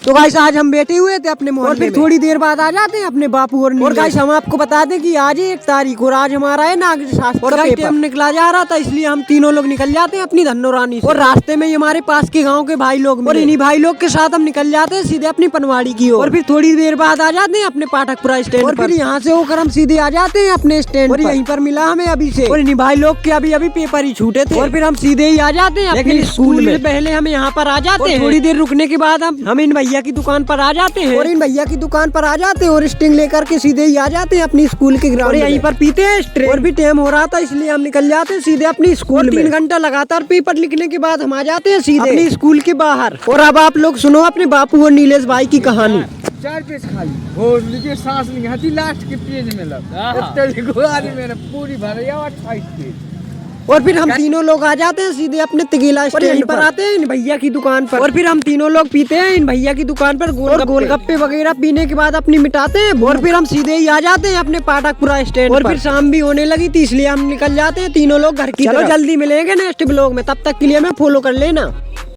तो गाइस आज हम बैठे हुए थे अपने मोहल्ले में, फिर थोड़ी देर बाद आ जाते हैं अपने बापू और गाइस हम आपको बता दें कि आज 1 तारीख और आज हमारा है नागरिक शास्त्र का पेपर। हम निकला जा रहा था इसलिए हम तीनों लोग निकल जाते हैं अपनी धन्नोरानी से। और रास्ते में ही हमारे पास के गाँव के भाई लोग और इन्हीं भाई लोग के साथ हम निकल जाते हैं सीधे अपनी पनवाड़ी की ओर। और फिर थोड़ी देर बाद आ जाते हैं अपने पाठकपुरा स्टैंड और फिर यहाँ से होकर हम सीधे आ जाते हैं अपने स्टैंड और यहीं पर मिला हमें अभी से और इन्हीं भाई लोग के अभी पेपर ही छूटे थे और फिर हम सीधे ही आ जाते हैं अपने स्कूल में। पहले हम यहाँ पर आ जाते हैं, थोड़ी देर रुकने के बाद हम इन भैया की दुकान पर आ जाते हैं और इन भैया की दुकान पर आ जाते हैं और स्टिंग लेकर के सीधे ही आ जाते हैं अपनी स्कूल के ग्राउंड। यहीं पर पीते हैं स्ट्रेट और भी टाइम हो रहा था इसलिए हम निकल जाते हैं सीधे अपनी स्कूल में। 3 घंटा लगातार पेपर लिखने के बाद हम आ जाते हैं सीधे अपनी स्कूल के बाहर। और अब आप लोग सुनो अपने बापू और नीलेश भाई की कहानी। 4 पेज खाली हो लिखे सांस नहीं आती लास्ट के पेज में मैंने पूरी भर 28 पेज। और फिर हम तीनों लोग आ जाते हैं सीधे अपने तिगेला स्टैंड पर आते हैं इन भैया की दुकान पर और फिर हम तीनों लोग पीते हैं इन भैया की दुकान पर गोलगप्पे वगैरह पीने के बाद अपनी मिटाते हैं और फिर हम सीधे ही आ जाते हैं अपने पाठकपुरा स्टैंड और फिर शाम भी होने लगी थी इसलिए हम निकल जाते हैं तीनों लोग घर की। चलो जल्दी मिलेंगे नेक्स्ट ब्लॉग में, तब तक के लिए हमें फॉलो कर लेना।